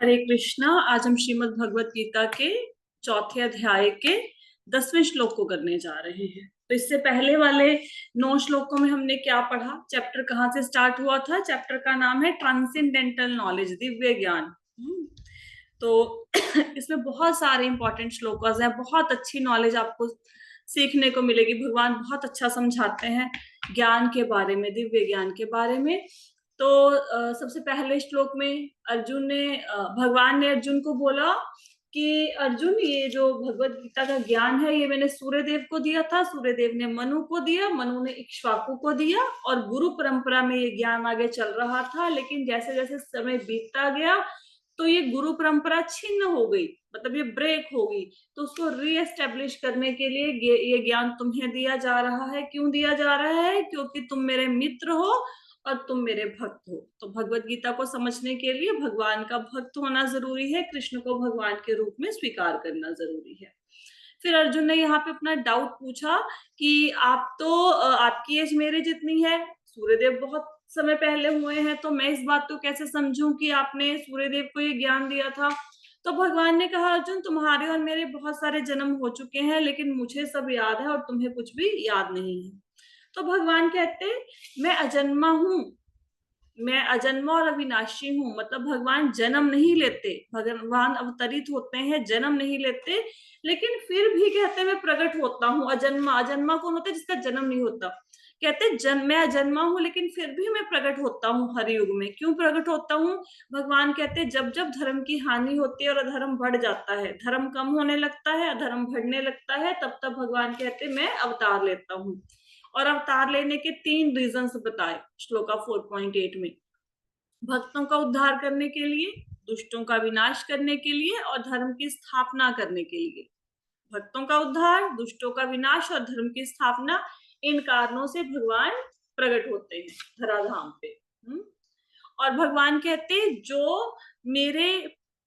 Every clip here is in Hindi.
हरे कृष्णा। आज हम श्रीमद् भगवत गीता के चौथे अध्याय के 10वें श्लोक को करने जा रहे हैं। तो इससे पहले वाले 9 श्लोकों में हमने क्या पढ़ा, चैप्टर कहाँ से स्टार्ट हुआ था। चैप्टर का नाम है ट्रांसेंडेंटल नॉलेज, दिव्य ज्ञान। तो इसमें बहुत सारे इंपॉर्टेंट श्लोकास हैं, बहुत अच्छी नॉलेज आपको सीखने को मिलेगी। भगवान बहुत अच्छा समझाते हैं ज्ञान के बारे में, दिव्य ज्ञान के बारे में। तो सबसे पहले श्लोक में भगवान ने अर्जुन को बोला कि अर्जुन, ये जो भगवत गीता का ज्ञान है ये मैंने सूर्यदेव को दिया था, सूर्यदेव ने मनु को दिया, मनु ने इक्ष्वाकु को दिया, और गुरु परंपरा में ये ज्ञान आगे चल रहा था। लेकिन जैसे जैसे समय बीतता गया तो ये गुरु परंपरा छिन्न हो गई, मतलब ये ब्रेक हो गई। तो उसको रीएस्टेब्लिश करने के लिए ये ज्ञान तुम्हें दिया जा रहा है। क्यों दिया जा रहा है? क्योंकि तुम मेरे मित्र हो और तुम मेरे भक्त हो। तो भगवत गीता को समझने के लिए भगवान का भक्त होना जरूरी है, कृष्ण को भगवान के रूप में स्वीकार करना जरूरी है। फिर अर्जुन ने यहाँ पे अपना डाउट पूछा कि आपकी एज मेरे जितनी है, सूर्यदेव बहुत समय पहले हुए हैं, तो मैं इस बात को कैसे समझूं कि आपने सूर्यदेव को ये ज्ञान दिया था। तो भगवान ने कहा, अर्जुन तुम्हारे और मेरे बहुत सारे जन्म हो चुके हैं, लेकिन मुझे सब याद है और तुम्हें कुछ भी याद नहीं है। तो भगवान कहते, मैं अजन्मा हूं, मैं अजन्मा और अविनाशी हूं। मतलब भगवान जन्म नहीं लेते, भगवान अवतरित होते हैं, जन्म नहीं लेते, लेकिन फिर भी कहते मैं प्रकट होता हूँ। अजन्मा, अजन्मा कौन होता है? जिसका जन्म नहीं होता। कहते मैं अजन्मा हूं लेकिन फिर भी मैं प्रकट होता हूँ हर युग में। क्यों प्रकट होता हूँ? भगवान कहते जब जब धर्म की हानि होती है और अधर्म बढ़ जाता है, धर्म कम होने लगता है, अधर्म बढ़ने लगता है, तब तब भगवान कहते मैं अवतार लेता हूँ। और अवतार लेने के 3 रीजंस बताए श्लोका 4.8 में। भक्तों का उद्धार करने के लिए, दुष्टों का विनाश करने के लिए और धर्म की स्थापना करने के लिए। भक्तों का उद्धार, दुष्टों का विनाश और धर्म की स्थापना, इन कारणों से भगवान प्रकट होते हैं धराधाम पे। और भगवान कहते जो मेरे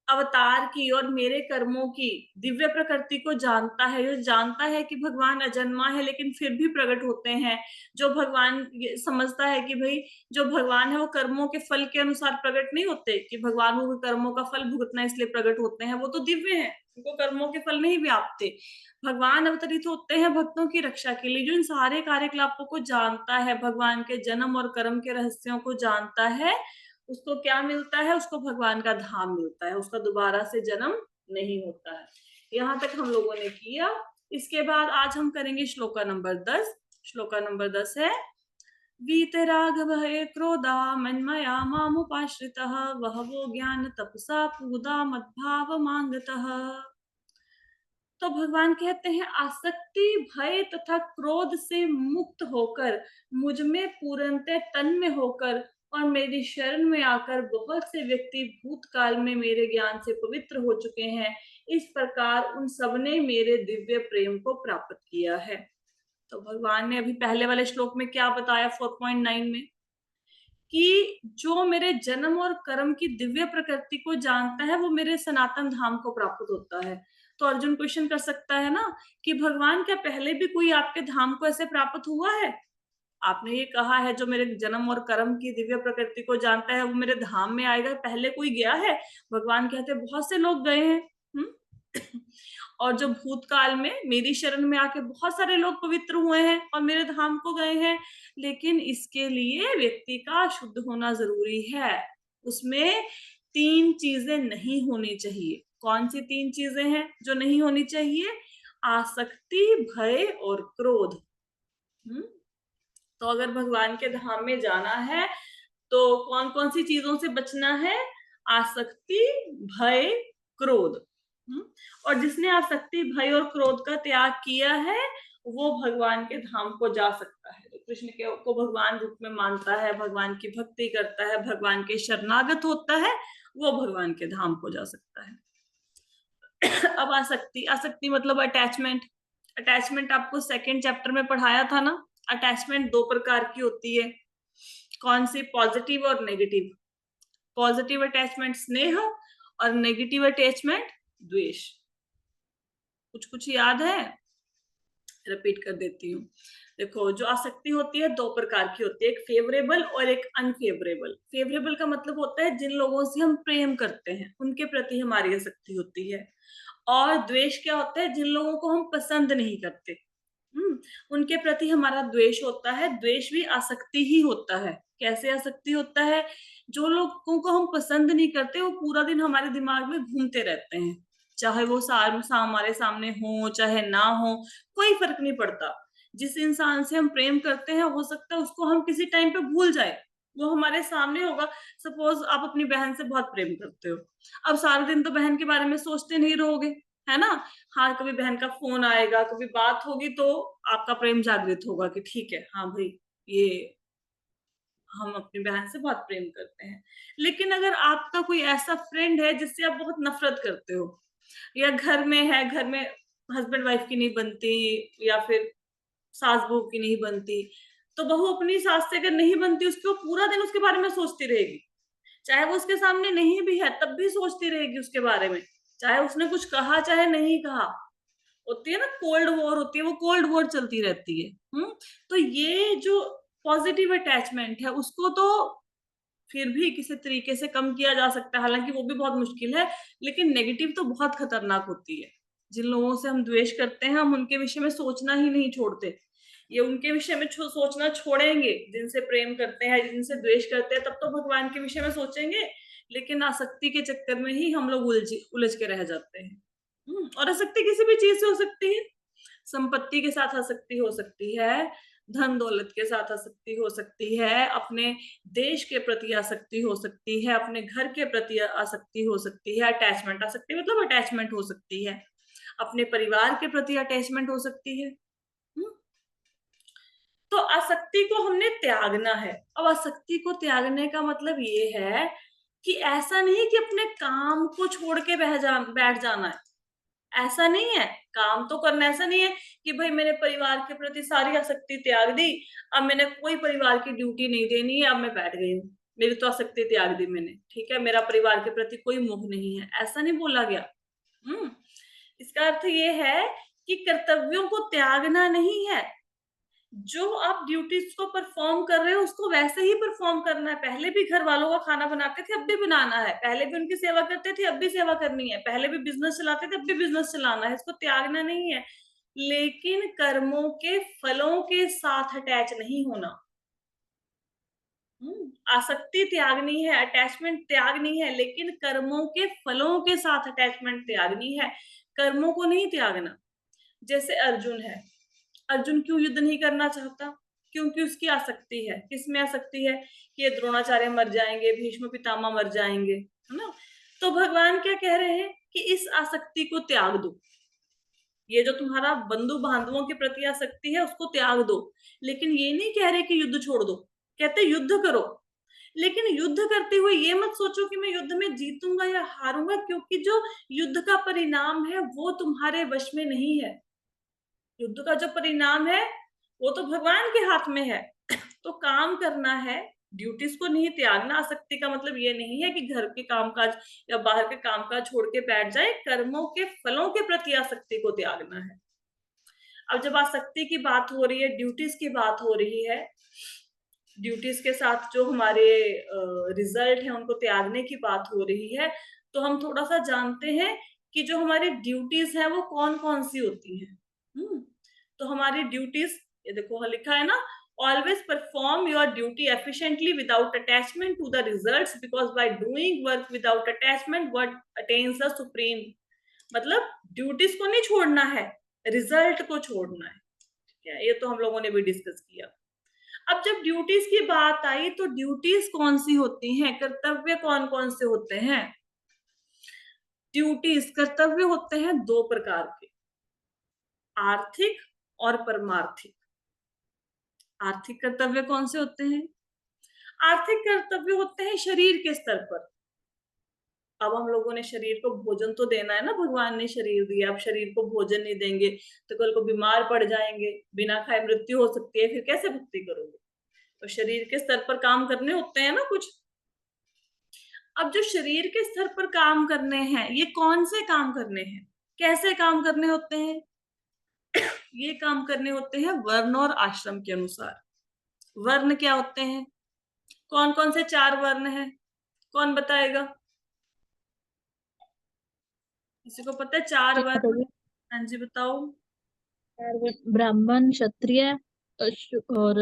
अवतार की और मेरे कर्मों की दिव्य प्रकृति को जानता है, जो जानता है कि भगवान अजन्मा है लेकिन फिर भी प्रकट होते हैं, जो भगवान समझता है कि भाई जो भगवान है वो कर्मों के फल के अनुसार प्रकट नहीं होते, कि भगवान को कर्मों का फल भुगतना इसलिए प्रकट होते हैं, वो तो दिव्य है, उनको कर्मों के फल नहीं व्यापते। भगवान अवतरित होते हैं भक्तों की रक्षा के लिए। जो इन सारे कार्यकलापों को जानता है, भगवान के जन्म और कर्म के रहस्यों को जानता है, उसको क्या मिलता है? उसको भगवान का धाम मिलता है, उसका दोबारा से जन्म नहीं होता है। यहाँ तक हम लोगों ने किया। इसके बाद आज हम करेंगे श्लोका नंबर 10। श्लोका नंबर 10 है, वीतराग भय क्रोधा मन्मया मामुपाश्रितः बहवो ज्ञान तपसा पूदा मद्भाव मांगतः। तो भगवान कहते हैं आसक्ति, भय तथा क्रोध से मुक्त होकर, मुझ में पूर्णतः तन्मय होकर और मेरी शरण में आकर बहुत से व्यक्ति भूतकाल में मेरे ज्ञान से पवित्र हो चुके हैं। इस प्रकार उन सबने मेरे दिव्य प्रेम को प्राप्त किया है। तो भगवान ने अभी पहले वाले श्लोक में क्या बताया 4.9 में, कि जो मेरे जन्म और कर्म की दिव्य प्रकृति को जानता है वो मेरे सनातन धाम को प्राप्त होता है। तो अर्जुन क्वेश्चन कर सकता है ना कि भगवान क्या पहले भी कोई आपके धाम को ऐसे प्राप्त हुआ है? आपने ये कहा है जो मेरे जन्म और कर्म की दिव्य प्रकृति को जानता है वो मेरे धाम में आएगा, पहले कोई गया है? भगवान कहते बहुत से लोग गए हैं। और जो भूतकाल में मेरी शरण में आके बहुत सारे लोग पवित्र हुए हैं और मेरे धाम को गए हैं। लेकिन इसके लिए व्यक्ति का शुद्ध होना जरूरी है। उसमें 3 चीजें नहीं होनी चाहिए। कौन सी 3 चीजें हैं जो नहीं होनी चाहिए? आसक्ति, भय और क्रोध। तो अगर भगवान के धाम में जाना है तो कौन कौन सी चीजों से बचना है? आसक्ति, भय, क्रोध। और जिसने आसक्ति, भय और क्रोध का त्याग किया है वो भगवान के धाम को जा सकता है। तो कृष्ण को भगवान रूप में मानता है, भगवान की भक्ति करता है, भगवान के शरणागत होता है, वो भगवान के धाम को जा सकता है। अब आसक्ति, आसक्ति मतलब अटैचमेंट। अटैचमेंट आपको 2nd चैप्टर में पढ़ाया था ना। अटैचमेंट 2 प्रकार की होती है। कौन सी? पॉजिटिव और नेगेटिव। पॉजिटिव अटैचमेंट स्नेह और नेगेटिव अटैचमेंट द्वेष। कुछ कुछ याद है? रिपीट कर देती हूँ। देखो, जो आसक्ति होती है दो प्रकार की होती है, एक फेवरेबल और एक अनफेवरेबल। फेवरेबल का मतलब होता है जिन लोगों से हम प्रेम करते हैं उनके प्रति हमारी आसक्ति होती है, और द्वेष क्या होता है, जिन लोगों को हम पसंद नहीं करते, उनके प्रति हमारा द्वेष होता है। द्वेष भी आसक्ति ही होता है। कैसे आसक्ति होता है? जो लोगों को हम पसंद नहीं करते वो पूरा दिन हमारे दिमाग में घूमते रहते हैं, चाहे वो हमारे सामने हो चाहे ना हो, कोई फर्क नहीं पड़ता। जिस इंसान से हम प्रेम करते हैं हो सकता है उसको हम किसी टाइम पे भूल जाए, वो हमारे सामने होगा। सपोज आप अपनी बहन से बहुत प्रेम करते हो, अब सारा दिन तो बहन के बारे में सोचते नहीं रहोगे, है ना? हाँ, कभी बहन का फोन आएगा, कभी बात होगी तो आपका प्रेम जागृत होगा कि ठीक है, हाँ भाई, ये हम अपनी बहन से बहुत प्रेम करते हैं। लेकिन अगर आपका कोई ऐसा फ्रेंड है जिससे आप बहुत नफरत करते हो, या घर में है, घर में हस्बैंड वाइफ की नहीं बनती, या फिर सास बहू की नहीं बनती, तो बहू अपनी सास से अगर नहीं बनती, उसको पूरा दिन उसके बारे में सोचती रहेगी। चाहे वो उसके सामने नहीं भी है तब भी सोचती रहेगी उसके बारे में, चाहे उसने कुछ कहा चाहे नहीं कहा। होती है ना कोल्ड वॉर, होती है वो, कोल्ड वॉर चलती रहती है। तो ये जो पॉजिटिव अटैचमेंट है उसको तो फिर भी किसी तरीके से कम किया जा सकता है, हालांकि वो भी बहुत मुश्किल है। लेकिन नेगेटिव तो बहुत खतरनाक होती है। जिन लोगों से हम द्वेष करते हैं हम उनके विषय में सोचना ही नहीं छोड़ते, ये उनके विषय में सोचना छोड़ेंगे जिनसे प्रेम करते हैं, जिनसे द्वेष करते हैं, तब तो भगवान के विषय में सोचेंगे। लेकिन आसक्ति के चक्कर में ही हम लोग उलझ उलझ के रह जाते हैं। और आसक्ति किसी भी चीज से हो सकती है। संपत्ति के साथ आसक्ति हो सकती है, धन दौलत के साथ आसक्ति हो सकती है, अपने देश के प्रति आसक्ति हो सकती है, अपने घर के प्रति आसक्ति हो सकती है। अटैचमेंट, आसक्ति मतलब अटैचमेंट हो सकती है, अपने परिवार के प्रति अटैचमेंट हो सकती है। हम्म? तो आसक्ति को हमने त्यागना है। अब आसक्ति को त्यागने का मतलब ये है कि ऐसा नहीं कि अपने काम को छोड़ के बैठ जाना है, ऐसा नहीं है। काम तो करना, ऐसा नहीं है कि भाई मैंने परिवार के प्रति सारी आसक्ति त्याग दी, अब मैंने कोई परिवार की ड्यूटी नहीं देनी है, अब मैं बैठ गई हूँ, मेरी तो आसक्ति त्याग दी मैंने, ठीक है, मेरा परिवार के प्रति कोई मोह नहीं है, ऐसा नहीं बोला गया। हम्म इसका अर्थ ये है कि कर्तव्यों को त्यागना नहीं है। जो आप ड्यूटीज को परफॉर्म कर रहे हो उसको वैसे ही परफॉर्म करना है। पहले भी घर वालों का खाना बनाते थे, अब भी बनाना है। पहले भी उनकी सेवा करते थे, अब भी सेवा करनी है। पहले भी बिजनेस चलाते थे, अब भी बिजनेस चलाना है। इसको त्यागना नहीं है, लेकिन कर्मों के फलों के साथ अटैच नहीं होना। आसक्ति त्यागनी है, अटैचमेंट त्यागनी है, लेकिन कर्मों के फलों के साथ अटैचमेंट त्यागनी है, कर्मों को नहीं त्यागना। जैसे अर्जुन है, अर्जुन क्यों युद्ध नहीं करना चाहता? क्योंकि उसकी आसक्ति है। किसमें आसक्ति है? कि ये द्रोणाचार्य मर जाएंगे, भीष्म पितामह मर जाएंगे, है ना? तो भगवान क्या कह रहे हैं कि इस आसक्ति को त्याग दो। ये जो तुम्हारा बंधु बांधवों के प्रति आसक्ति है उसको त्याग दो। लेकिन ये नहीं कह रहे कि युद्ध छोड़ दो, कहते युद्ध करो। लेकिन युद्ध करते हुए ये मत सोचो कि मैं युद्ध में जीतूंगा या हारूंगा, क्योंकि जो युद्ध का परिणाम है वो तुम्हारे वश में नहीं है। युद्ध का जो परिणाम है वो तो भगवान के हाथ में है। तो काम करना है, ड्यूटीज को नहीं त्यागना। आसक्ति का मतलब ये नहीं है कि घर के कामकाज या बाहर के कामकाज छोड़ के बैठ जाए, कर्मों के फलों के प्रति आसक्ति को त्यागना है। अब जब आसक्ति की बात हो रही है, ड्यूटीज की बात हो रही है, ड्यूटीज के साथ जो हमारे रिजल्ट है उनको त्यागने की बात हो रही है, तो हम थोड़ा सा जानते हैं कि जो हमारी ड्यूटीज है वो कौन कौन सी होती हैं। तो हमारी ड्यूटीज, ये देखो लिखा है ना, always perform your duty efficiently without attachment to the results, because by doing work without attachment what attains the supreme। मतलब ड्यूटीज को नहीं छोड़ना है, रिजल्ट को छोड़ना है। ठीक है, ये तो हम लोगों ने भी डिस्कस किया। अब जब ड्यूटीज की बात आई तो ड्यूटीज कौन सी होती हैं, कर्तव्य कौन कौन से होते हैं? ड्यूटीज, कर्तव्य होते हैं दो प्रकार के, आर्थिक और परमार्थिक। आर्थिक कर्तव्य कौन से होते हैं? आर्थिक कर्तव्य होते हैं शरीर के स्तर पर। अब हम लोगों ने शरीर को भोजन तो देना है ना, भगवान ने शरीर दिया, अब शरीर को भोजन नहीं देंगे तो कल को बीमार पड़ जाएंगे, बिना खाए मृत्यु हो सकती है, फिर कैसे भक्ति करोगे? तो शरीर के स्तर पर काम करने होते हैं ना कुछ। अब जो शरीर के स्तर पर काम करने हैं, ये कौन से काम करने हैं, कैसे काम करने होते हैं? ये काम करने होते हैं वर्ण और आश्रम के अनुसार। वर्ण क्या होते हैं? कौन कौन से 4 वर्ण हैं? कौन बताएगा? किसी को पता है 4 वर्ण? हाँ जी बताओ। ब्राह्मण क्षत्रिय और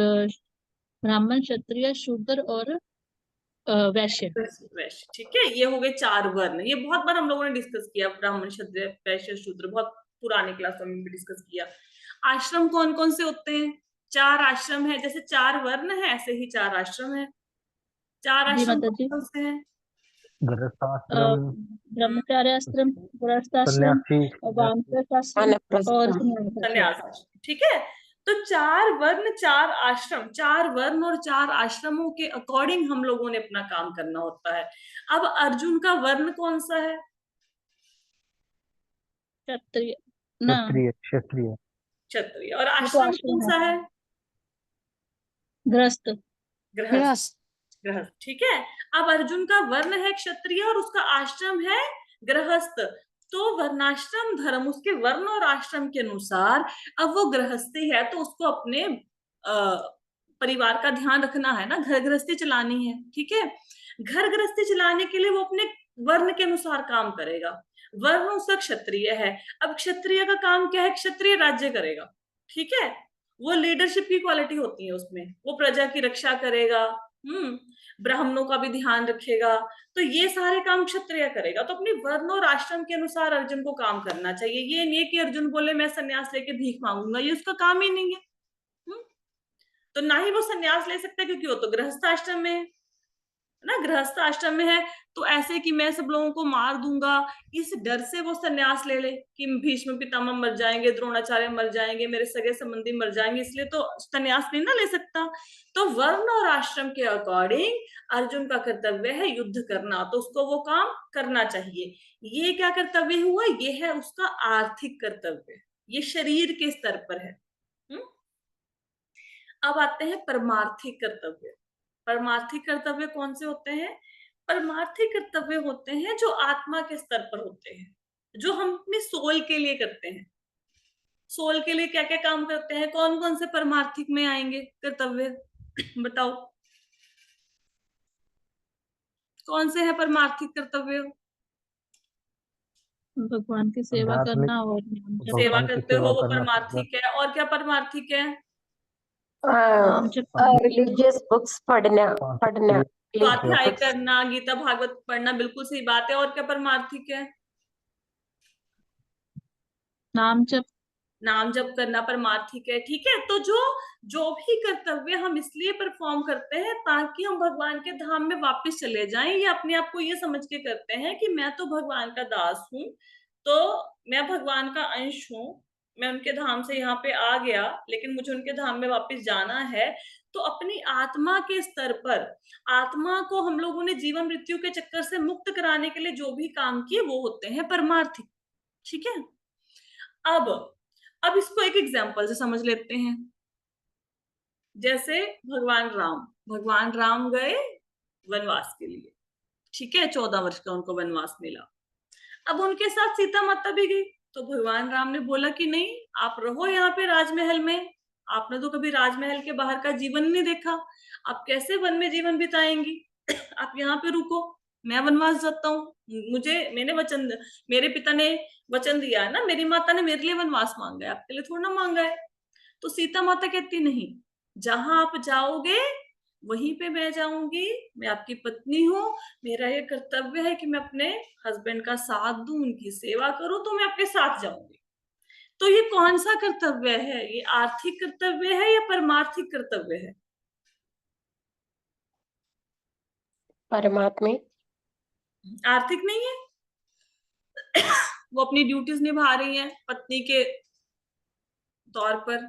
ब्राह्मण क्षत्रिय शूद्र और वैश्य। वैश्य, ठीक है, ये हो गए 4 वर्ण। ये बहुत बार हम लोगों ने डिस्कस किया, ब्राह्मण क्षत्रिय वैश्य शूद्र, बहुत पुराने क्लासों में भी डिस्कस किया। आश्रम कौन कौन से होते हैं? 4 आश्रम है, जैसे 4 वर्ण है ऐसे ही 4 आश्रम है। 4 जी आश्रम माता कौन जी। कौन से हैं? गृहस्थाश्रम, ब्रह्मचार्य आश्रम, गृहस्थाश्रम, सन्यासी, वानप्रस्थाश्रम और संन्यासाश्रम। संन्यास आश्रम, ठीक है। तो 4 वर्ण 4 आश्रम, 4 वर्ण और 4 आश्रमों के अकॉर्डिंग हम लोगों ने अपना काम करना होता है। अब अर्जुन का वर्ण कौन सा है? क्षत्रिय ना, क्षत्रिय, क्षत्रिय, क्षत्रिय। और ये तो आश्रम कौन आश्रम सा है। है? गृहस्थ। गृहस्थ। गृहस्थ, ठीक है। अब अर्जुन का वर्ण है क्षत्रिय और उसका आश्रम है गृहस्थ। तो वर्णाश्रम धर्म, उसके वर्ण और आश्रम के अनुसार, अब वो गृहस्थी है तो उसको अपने परिवार का ध्यान रखना है ना, घर गृहस्थी चलानी है, ठीक है। घर गृहस्थी चलाने के लिए वो अपने वर्ण के अनुसार काम करेगा। वर्ण उसका क्षत्रिय है। अब क्षत्रिय का काम क्या है? क्षत्रिय राज्य करेगा, ठीक है। वो लीडरशिप की क्वालिटी होती है उसमें, वो प्रजा की रक्षा करेगा, ब्राह्मणों का भी ध्यान रखेगा। तो ये सारे काम क्षत्रिय करेगा। तो अपने वर्ण और आश्रम के अनुसार अर्जुन को काम करना चाहिए। ये नहीं है कि अर्जुन बोले मैं सन्यास लेके भीख मांगूंगा, ये उसका काम ही नहीं है। तो ना ही वो सन्यास ले सकता है क्योंकि वो तो गृहस्थ आश्रम में है ना, गृहस्थ आश्रम में है। तो ऐसे कि मैं सब लोगों को मार दूंगा, इस डर से वो सन्यास ले ले कि भीष्म पितामह मर जाएंगे, द्रोणाचार्य मर जाएंगे, मेरे सगे संबंधी मर जाएंगे, इसलिए तो सन्यास नहीं ना ले सकता। तो वर्ण और आश्रम के अकॉर्डिंग अर्जुन का कर्तव्य है युद्ध करना, तो उसको वो काम करना चाहिए। ये क्या कर्तव्य हुआ? ये है उसका आर्थिक कर्तव्य, ये शरीर के स्तर पर है। अब आते हैं परमार्थिक कर्तव्य। परमार्थिक कर्तव्य कौन से होते हैं? परमार्थिक कर्तव्य होते हैं जो आत्मा के स्तर पर होते हैं, जो हम अपने सोल के लिए करते हैं। सोल के लिए क्या क्या काम करते हैं? कौन कौन से परमार्थिक में आएंगे कर्तव्य? बताओ कौन से है परमार्थिक कर्तव्य? भगवान की सेवा आध्यात्मिक, करना और नाम जप सेवा भगवान की करते हो सेवा वो करना, परमार्थिक है। और क्या परमार्थिक है? नाम जप करना। रिलीजियस बुक्स पढ़ना पढ़ना स्वाध्याय करना, गीता भागवत पढ़ना, बिल्कुल सही बात है। और क्या परमार्थिक है? नाम जप। नाम जप करना परमार्थिक है, ठीक है। तो जो जो भी कर्तव्य हम इसलिए परफॉर्म करते हैं ताकि हम भगवान के धाम में वापस चले जाएं, या अपने आप को ये समझ के करते हैं कि मैं तो भगवान का दास हूं, तो मैं भगवान का अंश हूं, मैं उनके धाम से यहाँ पे आ गया लेकिन मुझे उनके धाम में वापस जाना है। तो अपनी आत्मा के स्तर पर, आत्मा को हम लोगों ने जीवन मृत्यु के चक्कर से मुक्त कराने के लिए जो भी काम किए वो होते हैं परमार्थिक, ठीक है। अब इसको एक एग्जाम्पल से समझ लेते हैं। जैसे भगवान राम गए वनवास के लिए, ठीक है, 14 वर्ष का उनको वनवास मिला। अब उनके साथ सीता माता भी गई। तो भगवान राम ने बोला कि नहीं, आप रहो यहाँ पे राजमहल में, आपने तो कभी राजमहल के बाहर का जीवन नहीं देखा, आप कैसे वन में जीवन बिताएंगी? आप यहाँ पे रुको, मैं वनवास जाता हूँ। मेरे पिता ने वचन दिया है ना, मेरी माता ने मेरे लिए वनवास मांगा है, आपके लिए थोड़ा ना मांगा है। तो सीता माता कहती नहीं, जहां आप जाओगे वहीं पे मैं जाऊंगी, मैं आपकी पत्नी हूँ, मेरा ये कर्तव्य है कि मैं अपने हस्बैंड का साथ दूं, उनकी सेवा करूं, तो मैं आपके साथ जाऊंगी। तो ये कौन सा कर्तव्य है? ये आर्थिक कर्तव्य है या परमार्थिक कर्तव्य है? परमात्मा। आर्थिक नहीं है। वो अपनी ड्यूटीज निभा रही है पत्नी के तौर पर।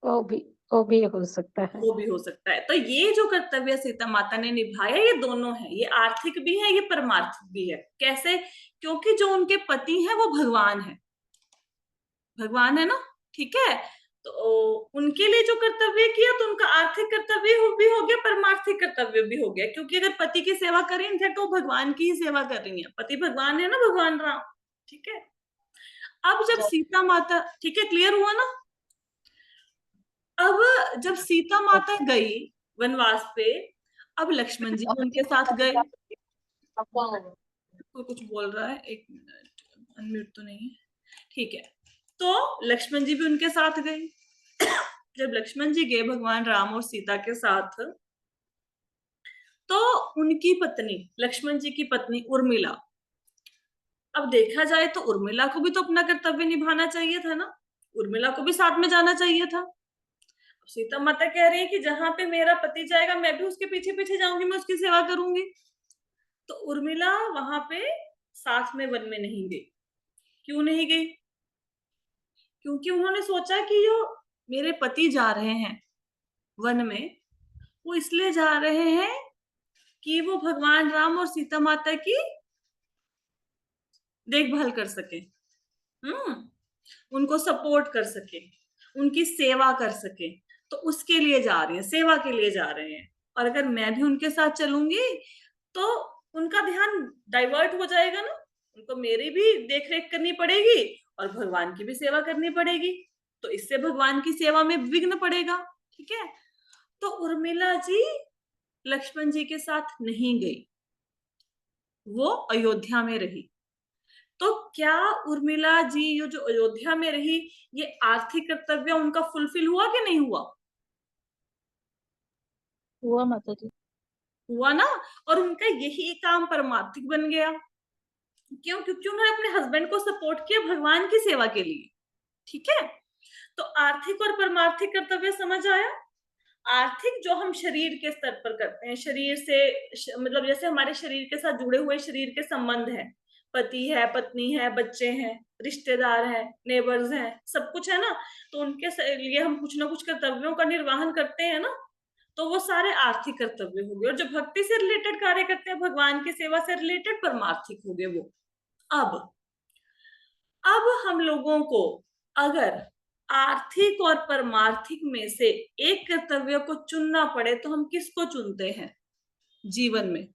वो भी हो सकता है। वो भी हो सकता है। तो ये जो कर्तव्य सीता माता ने निभाया, ये दोनों है, ये आर्थिक भी है, ये परमार्थिक भी है। कैसे? क्योंकि जो उनके पति हैं वो भगवान है, भगवान है ना, ठीक है। तो उनके लिए जो कर्तव्य किया तो उनका आर्थिक कर्तव्य भी हो गया, परमार्थिक कर्तव्य भी हो गया। क्योंकि अगर पति की सेवा करें इनफैक्ट तो भगवान की ही सेवा कर रही है, पति भगवान है ना, भगवान राम, ठीक है। अब जब सीता माता, ठीक है, क्लियर हुआ ना? अब जब सीता माता गई वनवास पे, अब लक्ष्मण जी भी उनके साथ गए। कोई कुछ बोल रहा है, एक मिनट, अनम्यूट तो नहीं है, ठीक है। तो लक्ष्मण जी भी उनके साथ गए। जब लक्ष्मण जी गए भगवान राम और सीता के साथ, तो उनकी पत्नी, लक्ष्मण जी की पत्नी उर्मिला, अब देखा जाए तो उर्मिला को भी तो अपना कर्तव्य निभाना चाहिए था ना, उर्मिला को भी साथ में जाना चाहिए था। सीता माता कह रही है कि जहां पे मेरा पति जाएगा मैं भी उसके पीछे पीछे जाऊंगी, मैं उसकी सेवा करूंगी। तो उर्मिला वहां पे साथ में वन में नहीं गई। क्यों नहीं गई? क्योंकि उन्होंने सोचा कि जो मेरे पति जा रहे हैं वन में, वो इसलिए जा रहे हैं कि वो भगवान राम और सीता माता की देखभाल कर सके, उनको सपोर्ट कर सके, उनकी सेवा कर सके। तो उसके लिए जा रहे हैं, सेवा के लिए जा रहे हैं। और अगर मैं भी उनके साथ चलूंगी तो उनका ध्यान डाइवर्ट हो जाएगा ना, उनको मेरी भी देख रेख करनी पड़ेगी और भगवान की भी सेवा करनी पड़ेगी, तो इससे भगवान की सेवा में विघ्न पड़ेगा। ठीक है, तो उर्मिला जी लक्ष्मण जी के साथ नहीं गई, वो अयोध्या में रही। तो क्या उर्मिला जी जो अयोध्या में रही, ये आर्थिक कर्तव्य उनका फुलफिल हुआ कि नहीं हुआ? हुआ माता जी। हुआ ना। और उनका यही काम परमार्थिक बन गया। क्यों? क्योंकि उन्होंने अपने हस्बैंड को सपोर्ट किया भगवान की सेवा के लिए। ठीक है, तो आर्थिक और परमार्थिक कर्तव्य समझ आया। आर्थिक जो हम शरीर के स्तर पर करते हैं, शरीर से मतलब जैसे हमारे शरीर के साथ जुड़े हुए शरीर के संबंध है, पति है, पत्नी है, बच्चे हैं, रिश्तेदार हैं, नेबर्स हैं, सब कुछ है ना, तो उनके लिए हम कुछ ना कुछ कर्तव्यों का निर्वहन करते हैं ना, तो वो सारे आर्थिक कर्तव्य हो गए। और जो भक्ति से रिलेटेड कार्य करते हैं, भगवान की सेवा से रिलेटेड, परमार्थिक हो गए वो। अब हम लोगों को अगर आर्थिक और परमार्थिक में से एक कर्तव्य को चुनना पड़े तो हम किसको चुनते हैं जीवन में?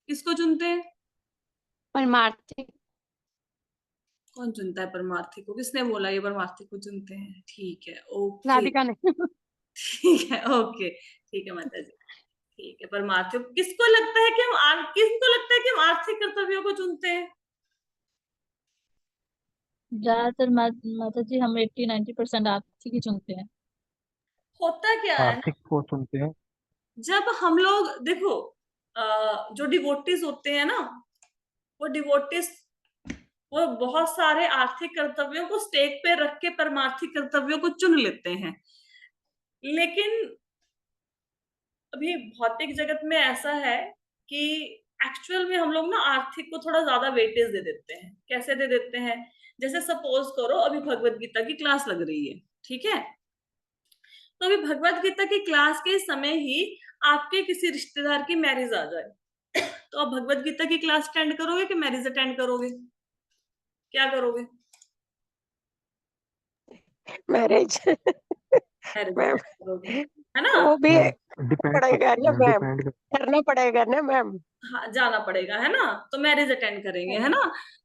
किसको चुनते हैं? परमार्थिक। कौन चुनता है परमार्थिक को? किसने बोला ये परमार्थिक को चुनते हैं? ठीक है, ओके, राधिका ने। ठीक है, ओके, ठीक है माता जी, ठीक है। परमार्थिक किसको लगता है कि किसको लगता है कि हम आर्थिक कर्तव्यों को चुनते हैं? ज्यादातर माता जी हम 80-90% आर्थिक ही चुनते हैं। होता क्या है ना, आर्थिक को चुनते हैं। जब हम लोग देखो जो डिवोटीज होते हैं ना, वो डिवोटीज वो बहुत सारे आर्थिक कर्तव्यों को स्टेक पे रख के परमार्थिक कर्तव्यों को चुन लेते हैं। लेकिन अभी भौतिक जगत में ऐसा है कि एक्चुअल में हम लोग ना आर्थिक को थोड़ा ज्यादा वेटेज दे देते हैं। कैसे दे देते हैं? जैसे सपोज करो अभी भगवत गीता की क्लास लग रही है, ठीक है, तो अभी भगवत गीता की क्लास के समय ही आपके किसी रिश्तेदार की मैरिज आ जाए, तो आप भगवत गीता की क्लास अटेंड करोगे कि मैरिज अटेंड करोगे? क्या करोगे? मैरिज। मैरिज मैम, अटेंड करोगे, है ना? वो भी डिपेंड पड़ेगा ना मैम, डिपेंड करना पड़ेगा ना मैम। हाँ, जाना पड़ेगा, है ना, तो मैरिज अटेंड करेंगे, है ना।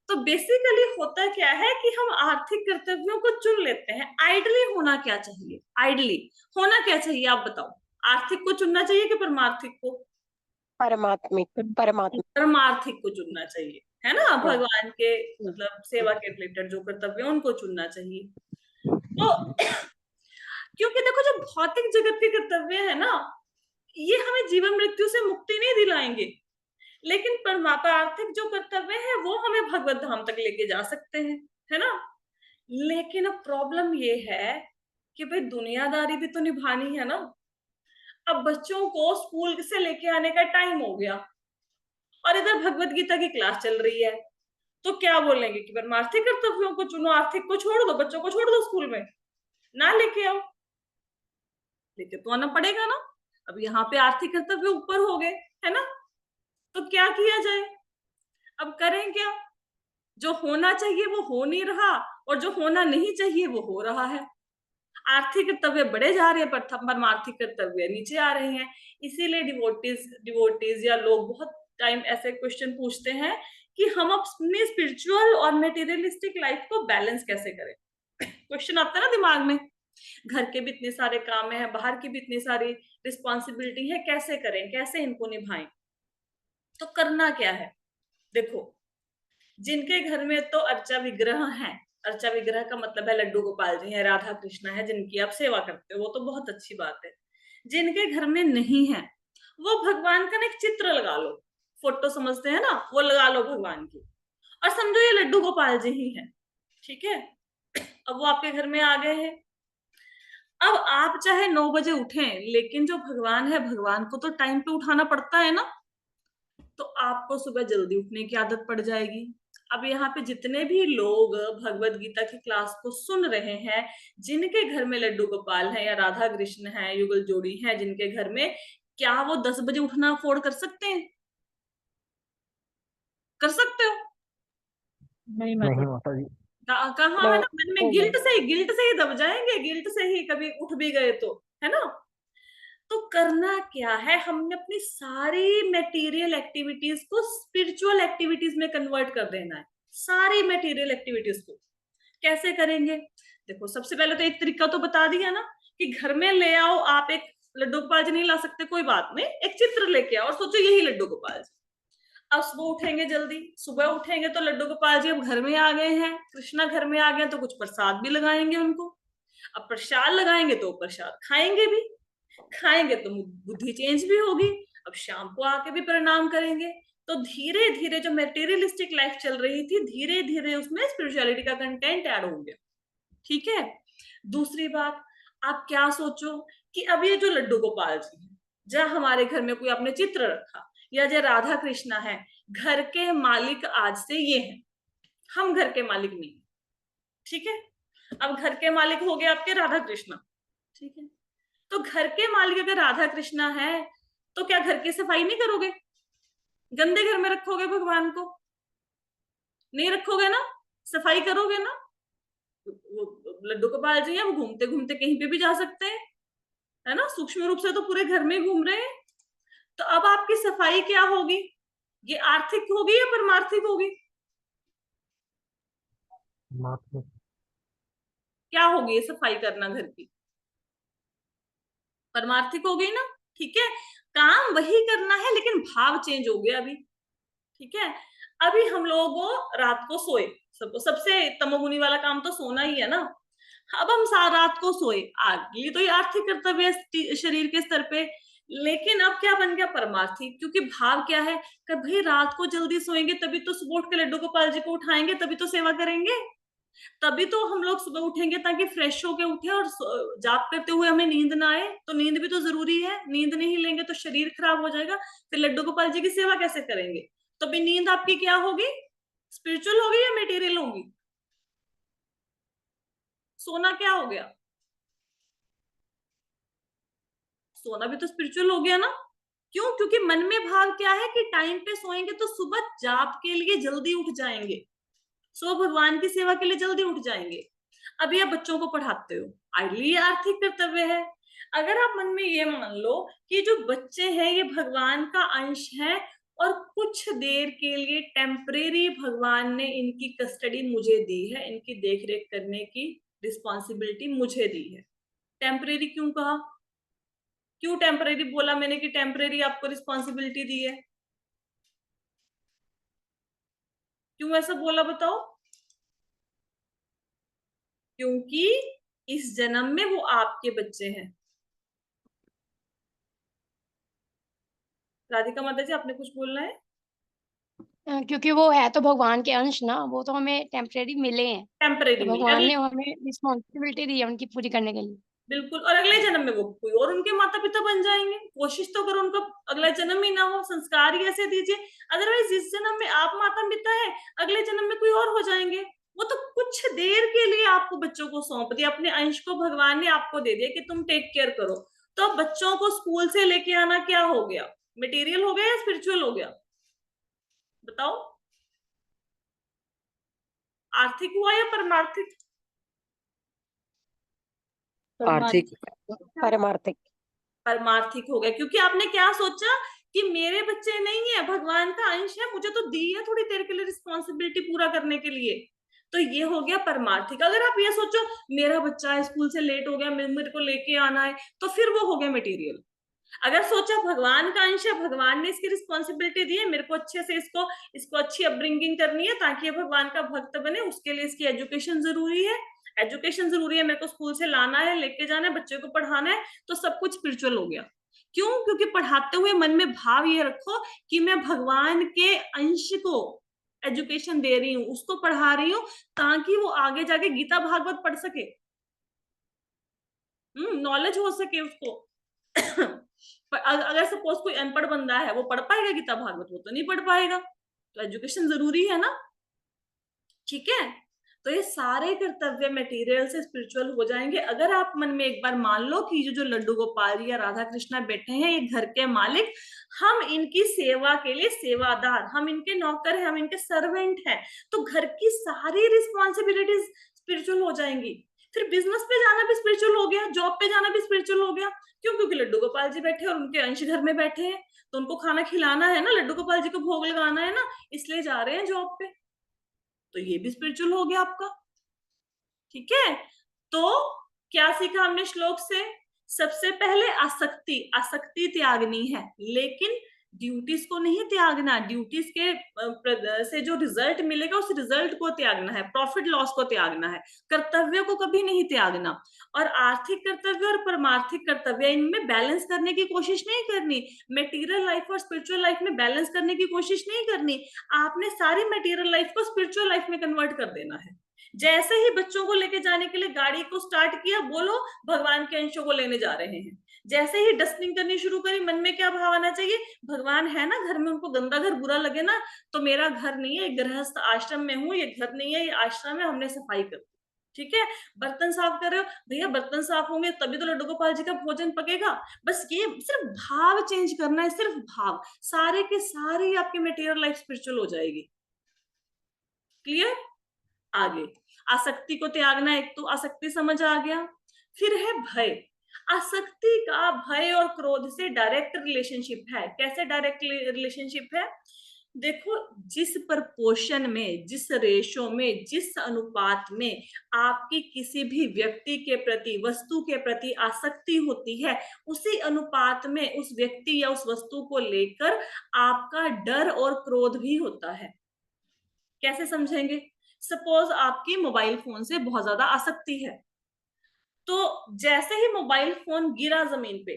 तो बेसिकली होता क्या है कि हम आर्थिक कर्तव्यों को चुन लेते हैं। आइडली होना क्या चाहिए? आइडली होना क्या चाहिए आप बताओ? आर्थिक को चुनना चाहिए कि परमार्थिक को? परमात्मिक, परमात्मिक। परमार्थिक को चुनना चाहिए, है ना। भगवान के मतलब सेवा के रिलेटेड जो कर्तव्य है उनको चुनना चाहिए। तो क्योंकि देखो जो भौतिक जगत के कर्तव्य है ना, ये हमें जीवन मृत्यु से मुक्ति नहीं दिलाएंगे, लेकिन परमार्थिक जो कर्तव्य है वो हमें भगवत धाम तक लेके जा सकते हैं, है ना। लेकिन अब प्रॉब्लम ये है कि भाई दुनियादारी भी तो निभानी है ना। अब बच्चों को स्कूल से लेके आने का टाइम हो गया और इधर भगवत गीता की क्लास चल रही है, तो क्या बोलेंगे कि परमार्थिक कर्तव्यों को चुनो, आर्थिक को छोड़ दो, बच्चों को छोड़ दो, स्कूल में ना लेके आओ। लेके तो आना पड़ेगा ना। अब यहाँ पे आर्थिक कर्तव्य ऊपर हो गए, है ना, तो क्या किया जाए? अब करें क्या? जो होना चाहिए वो हो नहीं रहा और जो होना नहीं चाहिए वो हो रहा है। आर्थिक कर्तव्य बढ़े जा रहे हैं, परमार्थिक कर्तव्य नीचे आ रहे हैं। इसीलिए डिवोटीज या लोग बहुत टाइम ऐसे क्वेश्चन पूछते हैं कि हम अपने स्पिरिचुअल और मटेरियलिस्टिक लाइफ को बैलेंस कैसे करें। क्वेश्चन आता है ना दिमाग में, घर के भी इतने सारे काम है, बाहर की भी इतनी सारी रिस्पॉन्सिबिलिटी है, कैसे करें, कैसे इनको निभाएं। तो करना क्या है, देखो जिनके घर में तो अर्चा विग्रह है, अर्चा विग्रह का मतलब है लड्डू गोपाल जी है, राधा कृष्णा है, जिनकी आप सेवा करते हो, वो तो बहुत अच्छी बात है। जिनके घर में नहीं है, वो भगवान का ना एक चित्र लगा लो, फोटो समझते हैं ना, वो लगा लो भगवान की, और समझो ये लड्डू गोपाल जी ही है, ठीक है। अब वो आपके घर में आ गए हैं। अब आप चाहे 9 बजे उठें, लेकिन जो भगवान है, भगवान को तो टाइम पे उठाना पड़ता है ना, तो आपको सुबह जल्दी उठने की आदत पड़ जाएगी। अब यहाँ पे जितने भी लोग भगवत गीता की क्लास को सुन रहे हैं, जिनके घर में लड्डू गोपाल है या राधा कृष्ण है, युगल जोड़ी है जिनके घर में, क्या वो 10 बजे उठना अफोर्ड कर सकते हैं? कर सकते हो? नहीं नहीं माता माता जी। कहाँ है ना, मन में नहीं। गिल्ट से ही दब जाएंगे, गिल्ट से ही कभी उठ भी गए तो, है ना। तो करना क्या है, हमने अपनी सारी मटेरियल एक्टिविटीज को स्पिरिचुअल एक्टिविटीज में कन्वर्ट कर देना है, सारी मटेरियल एक्टिविटीज को। कैसे करेंगे, देखो सबसे पहले तो एक तरीका तो बता दिया ना, कि घर में ले आओ आप, एक लड्डू गोपाल जी नहीं ला सकते कोई बात नहीं, एक चित्र लेके आओ और सोचो यही लड्डू गोपाल जी। अब सुबह उठेंगे, जल्दी सुबह उठेंगे तो लड्डू गोपाल जी अब घर में आ गए हैं, कृष्णा घर में आ गए, तो कुछ प्रसाद भी लगाएंगे उनको। अब प्रसाद लगाएंगे तो प्रसाद खाएंगे भी, खाएंगे तो बुद्धि चेंज भी होगी। अब शाम को आके भी प्रणाम करेंगे। तो धीरे धीरे जो मेटेरियलिस्टिक लाइफ चल रही थी, धीरे धीरे उसमें स्पिरिचुअलिटी का कंटेंट ऐड हो गया, ठीक है। दूसरी बात, आप क्या सोचो कि अब ये जो लड्डू गोपाल जी है, जब हमारे घर में कोई आपने चित्र रखा, या जो राधा कृष्णा है, घर के मालिक आज से ये हैं, हम घर के मालिक नहीं, ठीक है। अब घर के मालिक हो गए आपके राधा कृष्णा, ठीक है। तो घर के मालिक अगर राधा कृष्णा है, तो क्या घर की सफाई नहीं करोगे? गंदे घर में रखोगे भगवान को? नहीं रखोगे ना, सफाई करोगे ना। वो लड्डू गोपाल जी हैं, वो घूमते घूमते कहीं पे भी जा सकते हैं, है ना, सूक्ष्म रूप से तो पूरे घर में घूम रहे हैं। तो अब आपकी सफाई क्या होगी, ये आर्थिक होगी या परमार्थिक होगी? माता क्या होगी ये सफाई करना घर की? परमार्थिक हो गई ना, ठीक है। काम वही करना है, लेकिन भाव चेंज हो गया अभी, ठीक है। अभी हम लोग रात को सोए, सबसे तमोगुनी वाला काम तो सोना ही है ना। अब हम रात को सोए, आगे तो ये आर्थिक कर्तव्य है शरीर के स्तर पे, लेकिन अब क्या बन गया, परमार्थिक। क्योंकि भाव क्या है कि भाई रात को जल्दी सोएंगे तभी तो सुबह उठ के लड्डू गोपाल जी को उठाएंगे, तभी तो सेवा करेंगे, तभी तो हम लोग सुबह उठेंगे ताकि फ्रेश होके उठे और जाप करते हुए हमें नींद ना आए। तो नींद भी तो जरूरी है, नींद नहीं लेंगे तो शरीर खराब हो जाएगा, फिर लड्डू गोपाल जी की सेवा कैसे करेंगे? तो भी नींद आपकी क्या होगी, स्पिरिचुअल होगी या मटेरियल होगी? सोना क्या हो गया, सोना भी तो स्पिरिचुअल हो गया ना। क्यों? क्योंकि मन में भाव क्या है कि टाइम पे सोएंगे तो सुबह जाप के लिए जल्दी उठ जाएंगे, सुबह भगवान की सेवा के लिए जल्दी उठ जाएंगे। अभी आप बच्चों को पढ़ाते हो, आइडली आर्थिक कर्तव्य है। अगर आप मन में ये मान लो कि जो बच्चे हैं ये भगवान का अंश है, और कुछ देर के लिए टेम्परेरी भगवान ने इनकी कस्टडी मुझे दी है, इनकी देखरेख करने की रिस्पॉन्सिबिलिटी मुझे दी है। टेम्परेरी क्यों कहा, क्यों टेम्परेरी बोला मैंने कि टेम्परेरी आपको रिस्पॉन्सिबिलिटी दी है? क्यों ऐसा बोला बताओ? क्योंकि इस जन्म में वो आपके बच्चे हैं। राधिका माता जी, आपने कुछ बोलना है? क्योंकि वो है तो भगवान के अंश ना, वो तो हमें टेम्परेरी मिले हैं, तो टेम्परेरी मिले, भगवान अगले, ने हमें रिस्पॉन्सिबिलिटी दी है उनकी पूरी करने के लिए। बिल्कुल। और अगले जन्म में वो कोई और उनके माता पिता बन जाएंगे। कोशिश तो करो उनका अगला जन्म ही ना हो, संस्कार ही ऐसे दीजिए। अदरवाइज इस जन्म में आप माता पिता है, अगले जन्म में कोई और हो जाएंगे। वो तो कुछ देर के लिए आपको बच्चों को सौंप दिया, अपने अंश को भगवान ने आपको दे दिया कि तुम टेक केयर करो। तो अब बच्चों को स्कूल से लेके आना क्या हो गया, मटेरियल हो गया या स्पिरिचुअल हो गया? बताओ, आर्थिक हुआ या परमार्थिक? परमार्थिक। परमार्थिक। परमार्थिक हो गया, क्योंकि आपने क्या सोचा कि मेरे बच्चे नहीं है, भगवान का अंश है, मुझे तो दी है थोड़ी देर के लिए रिस्पॉन्सिबिलिटी पूरा करने के लिए। तो ये हो गया परमार्थिक। अगर आप ये सोचो मेरा बच्चा स्कूल से लेट हो गया, मेरे को लेके आना है, तो फिर वो हो गया मटेरियल। अगर सोचा भगवान का अंश है, भगवान ने इसकी रिस्पॉन्सिबिलिटी दी है, मेरे को अच्छे से इसको अच्छी अपब्रिंगिंग करनी है ताकि ये भगवान का भक्त बने, उसके लिए इसकी एजुकेशन जरूरी है, मेरे को स्कूल से लाना है, लेके जाना है, बच्चे को पढ़ाना है, तो सब कुछ स्पिरिचुअल हो गया। क्यों? क्योंकि पढ़ाते हुए मन में भाव ये रखो कि मैं भगवान के अंश को एजुकेशन दे रही हूँ, उसको पढ़ा रही हूँ ताकि वो आगे जाके गीता भागवत पढ़ सके, नॉलेज हो सके उसको। पर अगर सपोज कोई अनपढ़ बंदा है, वो पढ़ पाएगा गीता भागवत? वो तो नहीं पढ़ पाएगा। तो एजुकेशन जरूरी है ना, ठीक है। तो ये सारे कर्तव्य मटेरियल से स्पिरिचुअल हो जाएंगे अगर आप मन में एक बार मान लो कि जो लड्डू गोपाल जी या राधा कृष्णा बैठे हैं, ये घर के मालिक, हम इनकी सेवा के लिए सेवादार, हम इनके नौकर हैं, हम इनके सर्वेंट हैं। तो घर की सारी रिस्पॉन्सिबिलिटीज स्पिरिचुअल हो जाएंगी। फिर बिजनेस पे जाना भी स्पिरिचुअल हो गया, जॉब पे जाना भी स्पिरिचुअल हो गया। क्यों? क्योंकि लड्डू गोपाल जी बैठे और उनके अंश घर में बैठे हैं, तो उनको खाना खिलाना है ना, लड्डू गोपाल जी को भोग लगाना है ना, इसलिए जा रहे हैं जॉब पे। तो ये भी स्पिरिचुअल हो गया आपका, ठीक है। तो क्या सीखा हमने श्लोक से? सबसे पहले आसक्ति त्यागनी है, लेकिन ड्यूटीज को नहीं त्यागना। ड्यूटीज के से जो रिजल्ट मिलेगा उस रिजल्ट को त्यागना है, प्रॉफिट लॉस को त्यागना है, कर्तव्य को कभी नहीं त्यागना। और आर्थिक कर्तव्य और परमार्थिक कर्तव्य, इनमें बैलेंस करने की कोशिश नहीं करनी। मटेरियल लाइफ और स्पिरिचुअल लाइफ में बैलेंस करने की कोशिश नहीं करनी। आपने सारी मटेरियल लाइफ को स्पिरिचुअल लाइफ में कन्वर्ट कर देना है। जैसे ही बच्चों को लेके जाने के लिए गाड़ी को स्टार्ट किया, बोलो भगवान के अंशों को लेने जा रहे हैं। जैसे ही डस्टिंग करनी शुरू करी, मन में क्या भाव आना चाहिए? भगवान है ना घर में, उनको गंदा घर बुरा लगे ना, तो मेरा घर नहीं है, गृहस्थ आश्रम में हूँ, ये घर नहीं है, ये आश्रम है, हमने सफाई कर, ठीक है। बर्तन साफ कर रहे हो भैया, बर्तन साफ होंगे तभी तो लड्डू गोपाल जी का भोजन पकेगा। बस ये सिर्फ भाव चेंज करना है, सिर्फ भाव, सारे के सारे आपकी मटेरियल लाइफ स्पिरिचुअल हो जाएगी। क्लियर? आगे आसक्ति को त्यागना, एक तो आसक्ति समझ आ गया। फिर है भय। आसक्ति का भय और क्रोध से डायरेक्ट रिलेशनशिप है। कैसे डायरेक्ट रिलेशनशिप है? देखो, जिस प्रपोर्शन में, जिस रेशो में, जिस अनुपात में आपकी किसी भी व्यक्ति के प्रति, वस्तु के प्रति आसक्ति होती है, उसी अनुपात में उस व्यक्ति या उस वस्तु को लेकर आपका डर और क्रोध भी होता है। कैसे समझेंगे? सपोज आपकी मोबाइल फोन से बहुत ज्यादा आसक्ति है, तो जैसे ही मोबाइल फोन गिरा जमीन पे,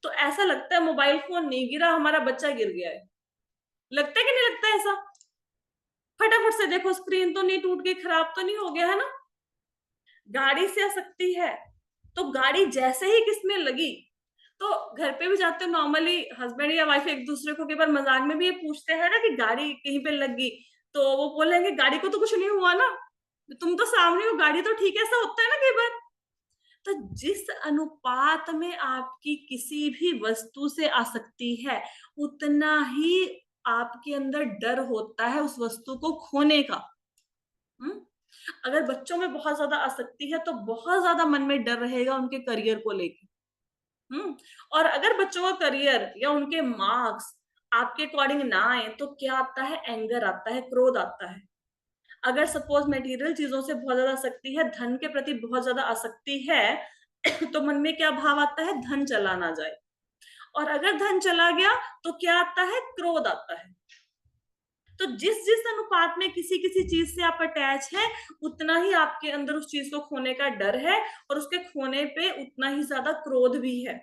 तो ऐसा लगता है मोबाइल फोन नहीं गिरा, हमारा बच्चा गिर गया है। लगता है कि नहीं लगता ऐसा? फटाफट से देखो, स्क्रीन तो नहीं टूट गई, खराब तो नहीं हो गया है ना। गाड़ी से आसक्ति है, तो गाड़ी जैसे ही किसमें लगी, तो घर पे भी जाते हो, नॉर्मली हस्बैंड या वाइफ एक दूसरे को कई बार मजाक में भी ये पूछते हैं ना कि गाड़ी कहीं पे लग गई, तो वो बोलेंगे गाड़ी को तो कुछ नहीं हुआ ना, तुम तो सामने हो, गाड़ी तो ठीक है। ऐसा होता है ना कई बार। तो जिस अनुपात में आपकी किसी भी वस्तु से आसक्ति है, उतना ही आपके अंदर डर होता है उस वस्तु को खोने का। अगर बच्चों में बहुत ज्यादा आसक्ति है तो बहुत ज्यादा मन में डर रहेगा उनके करियर को लेकर। और अगर बच्चों का करियर या उनके मार्क्स आपके अकॉर्डिंग ना आए, तो क्या आता है? एंगर आता है, क्रोध आता है। अगर सपोज मटेरियल चीजों से बहुत ज्यादा आसक्ति है, धन के प्रति बहुत ज्यादा आसक्ति है, तो मन में क्या भाव आता है? धन चला ना जाए। और अगर धन चला गया तो क्या आता है? क्रोध आता है। तो जिस जिस अनुपात में किसी किसी चीज से आप अटैच है, उतना ही आपके अंदर उस चीज को खोने का डर है, और उसके खोने पे उतना ही ज्यादा क्रोध भी है।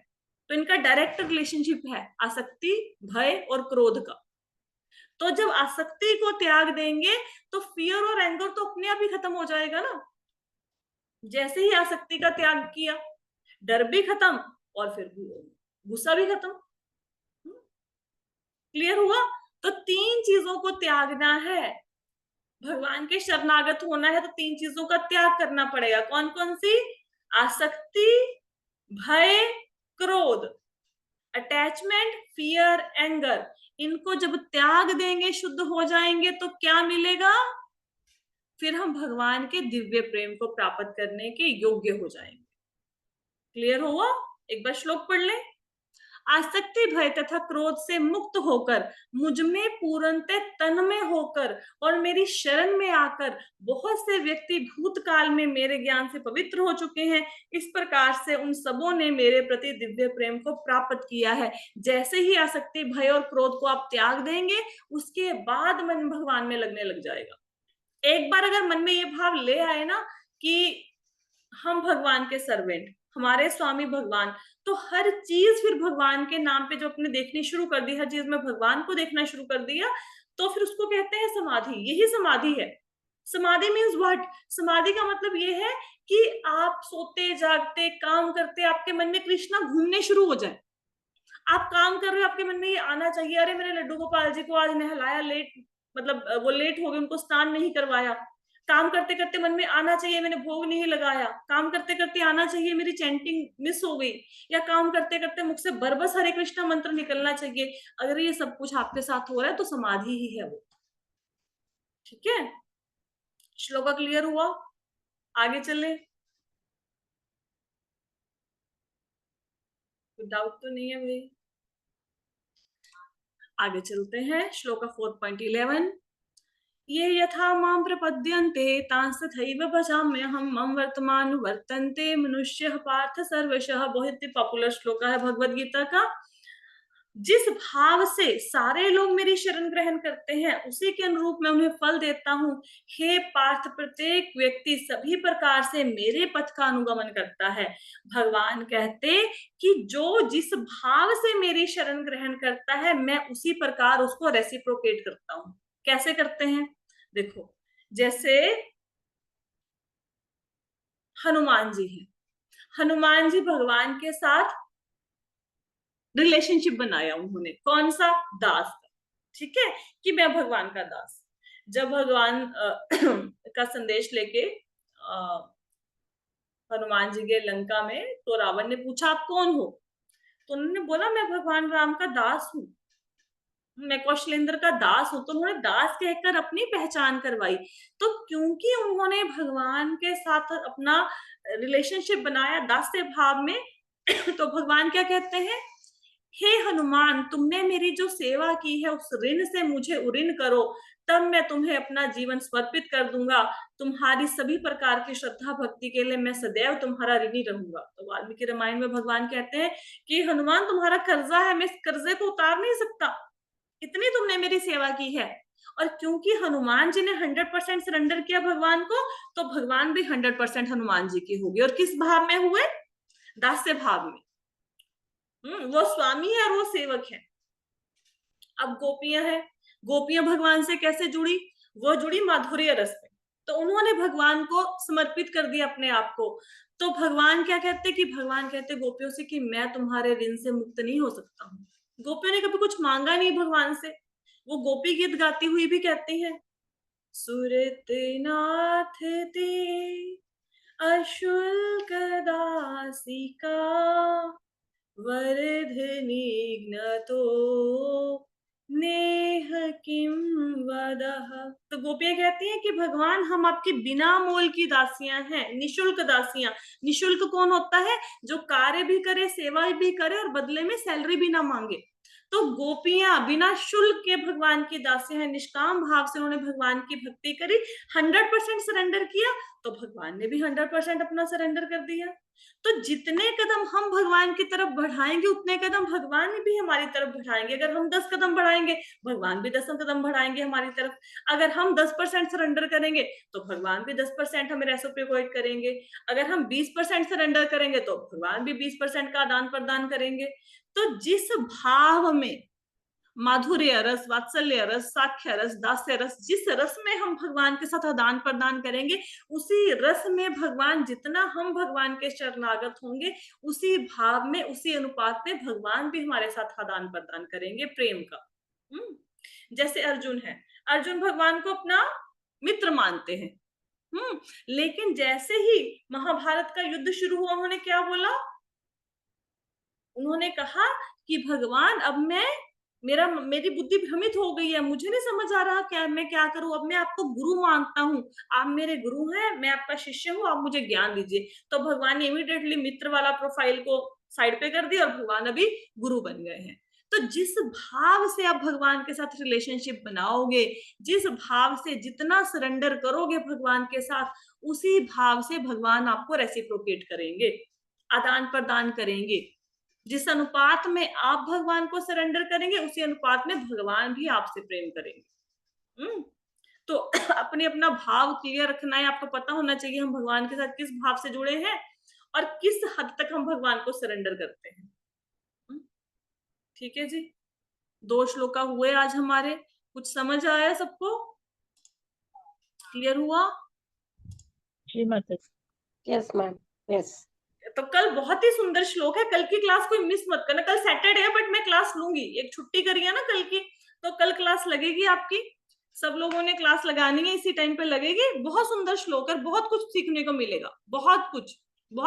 तो इनका डायरेक्ट रिलेशनशिप है, आसक्ति, भय और क्रोध का। तो जब आसक्ति को त्याग देंगे तो फियर और एंगर तो अपने आप ही खत्म हो जाएगा ना। जैसे ही आसक्ति का त्याग किया, डर भी खत्म और फिर गुस्सा भी खत्म। क्लियर हुआ? तो 3 चीजों को त्यागना है। भगवान के शरणागत होना है तो 3 चीजों का त्याग करना पड़ेगा। कौन कौन सी? आसक्ति, भय, क्रोध, अटैचमेंट, फियर, एंगर। इनको जब त्याग देंगे, शुद्ध हो जाएंगे, तो क्या मिलेगा? फिर हम भगवान के दिव्य प्रेम को प्राप्त करने के योग्य हो जाएंगे। क्लियर हुआ? एक बार श्लोक पढ़ लें। आसक्ति भय तथा क्रोध से मुक्त होकर मुझ में पूर्णतः तन में होकर और मेरी शरण में आकर बहुत से व्यक्ति भूतकाल में मेरे ज्ञान से पवित्र हो चुके हैं। इस प्रकार से उन सबों ने मेरे प्रति दिव्य प्रेम को प्राप्त किया है। जैसे ही आसक्ति भय और क्रोध को आप त्याग देंगे, उसके बाद मन भगवान में लगने लग जाएगा। एक बार अगर मन में ये भाव ले आए ना कि हम भगवान के सर्वेंट, हमारे स्वामी भगवान, तो हर चीज फिर भगवान के नाम पे जो अपने देखनी शुरू कर दी, हर चीज में भगवान को देखना शुरू कर दिया, तो फिर उसको कहते हैं समाधि। यही समाधि है। समाधि मीन्स व्हाट? समाधि का मतलब ये है कि आप सोते जागते काम करते आपके मन में कृष्णा घूमने शुरू हो जाए। आप काम कर रहे हो, आपके मन में ये आना चाहिए, अरे मैंने लड्डू गोपाल जी को आज नहलाया लेट, मतलब वो लेट हो गए, उनको स्नान नहीं करवाया। काम करते करते मन में आना चाहिए मैंने भोग नहीं लगाया। काम करते करते आना चाहिए मेरी चैंटिंग मिस हो गई, या काम करते करते मुझ से बरबस हरे कृष्णा मंत्र निकलना चाहिए। अगर ये सब कुछ आपके साथ हो रहा है तो समाधि ही है वो। ठीक है, श्लोका क्लियर हुआ? आगे चले, कोई डाउट तो नहीं है भाई? आगे चलते हैं। श्लोका 4.11 ये यथा मां प्रपद्यन्ते तांस तथैव भजाम्यहम् मम वर्तमान वर्तन्ते मनुष्यः पार्थ सर्वशः। बहुत ही पॉपुलर श्लोक है भगवद गीता का। जिस भाव से सारे लोग मेरी शरण ग्रहण करते हैं उसी के अनुरूप मैं उन्हें फल देता हूँ। हे पार्थ, प्रत्येक व्यक्ति सभी प्रकार से मेरे पथ का अनुगमन करता है। भगवान कहते कि जो जिस भाव से मेरी शरण ग्रहण करता है मैं उसी प्रकार उसको रेसिप्रोकेट करता हूँ। कैसे करते हैं? देखो, जैसे हनुमान जी हैं। हनुमान जी भगवान के साथ रिलेशनशिप बनाया उन्होंने। कौन सा? दास का। ठीक है, कि मैं भगवान का दास। जब भगवान का संदेश लेके हनुमान जी गए लंका में, तो रावण ने पूछा आप कौन हो? तो उन्होंने बोला मैं भगवान राम का दास हूँ, मैं कौशलेंद्र का दास हूं। तो उन्होंने दास कहकर अपनी पहचान करवाई। तो क्योंकि उन्होंने भगवान के साथ अपना रिलेशनशिप बनाया दास्य भाव में, तो भगवान क्या कहते हैं? हे हनुमान, तुमने मेरी जो सेवा की है उस ऋण से मुझे उऋण करो, तब मैं तुम्हें अपना जीवन समर्पित कर दूंगा। तुम्हारी सभी प्रकार की श्रद्धा भक्ति के लिए मैं सदैव तुम्हारा ऋणी रहूंगा। तो वाल्मीकि रामायण में भगवान कहते हैं कि हनुमान तुम्हारा कर्जा है, मैं इस कर्जे को उतार नहीं सकता, इतनी तुमने मेरी सेवा की है। और क्योंकि हनुमान जी ने 100% सरेंडर किया भगवान को, तो भगवान भी 100% हनुमान जी की होगी। और किस भाव में हुए? दास्य भाव में। वो स्वामी है और वो सेवक है। अब गोपियां हैं, गोपियां भगवान से कैसे जुड़ी? वो जुड़ी माधुर्य रस में, तो उन्होंने भगवान को समर्पित कर दिया अपने आप को। तो भगवान क्या कहते कि भगवान कहते गोपियों से कि मैं तुम्हारे ऋण से मुक्त नहीं हो सकता हूँ। गोपियों ने कभी कुछ मांगा नहीं भगवान से। वो गोपी गीत गाती हुई भी कहती हैं, सुरत नाथ ते अशुल्क दासिका वरधनिघ्नतो नेह किम वदः। तो गोपियां कहती हैं कि भगवान हम आपकी बिना मोल की दासियां हैं, निशुल्क दासियां। निशुल्क कौन होता है? जो कार्य भी करे, सेवा भी करे और बदले में सैलरी भी ना मांगे। तो गोपियां बिना शुल्क के भगवान की दासियां हैं। निष्काम भाव से उन्होंने भगवान की भक्ति करी, 100% सरेंडर किया, तो भगवान ने भी 100% अपना सरेंडर कर दिया। तो जितने कदम हम भगवान की तरफ बढ़ाएंगे उतने कदम भगवान भी हमारी तरफ बढ़ाएंगे। अगर हम 10 कदम बढ़ाएंगे, भगवान भी 10 कदम बढ़ाएंगे हमारी तरफ। अगर हम 10% सरेंडर करेंगे तो भगवान भी 10% हमें रेसिप्रोकेट करेंगे। अगर हम 20% सरेंडर करेंगे तो भगवान भी 20% का आदान प्रदान करेंगे। तो जिस भाव में माधुर्य रस, वात्सल्य रस, साख्य रस, दास्य रस, जिस रस में हम भगवान के साथ आदान प्रदान करेंगे, उसी रस में भगवान, जितना हम भगवान के शरणागत होंगे, उसी भाव में, उसी अनुपात में भगवान भी हमारे साथ आदान प्रदान करेंगे प्रेम का। जैसे अर्जुन है, अर्जुन भगवान को अपना मित्र मानते हैं। लेकिन जैसे ही महाभारत का युद्ध शुरू हुआ, उन्होंने क्या बोला? उन्होंने कहा कि भगवान अब मेरी बुद्धि भ्रमित हो गई है, मुझे नहीं समझ आ रहा क्या मैं क्या करूं, अब मैं आपको गुरु मानता हूं, आप मेरे गुरु हैं, मैं आपका शिष्य हूं, आप मुझे ज्ञान दीजिए। तो भगवान ने इमीडिएटली मित्र वाला प्रोफाइल को साइड पे कर दी और भगवान अभी गुरु बन गए हैं। तो जिस भाव से आप भगवान के साथ रिलेशनशिप बनाओगे, जिस भाव से जितना सरेंडर करोगे भगवान के साथ, उसी भाव से भगवान आपको रेसिप्रोकेट करेंगे, आदान प्रदान करेंगे। जिस अनुपात में आप भगवान को सरेंडर करेंगे, उसी अनुपात में भगवान भी आपसे प्रेम करेंगे। तो अपने अपना भाव क्लियर रखना है, आपको पता होना चाहिए हम भगवान के साथ किस भाव से जुड़े हैं और किस हद तक हम भगवान को सरेंडर करते हैं। ठीक है जी, 2 श्लोका हुए आज हमारे। कुछ समझ आया सबको? क्लियर हुआ? जी माता जी। Yes ma'am, yes. तो कल बहुत ही सुंदर श्लोक है, कल की क्लास कोई मिस मत करना। कल सैटरडे है बट मैं क्लास लूंगी, एक छुट्टी करी है ना कल की, तो कल क्लास लगेगी आपकी। सब लोगों ने क्लास लगानी है, इसी टाइम पे लगेगी। बहुत सुंदर श्लोक है, बहुत कुछ सीखने को मिलेगा, बहुत कुछ।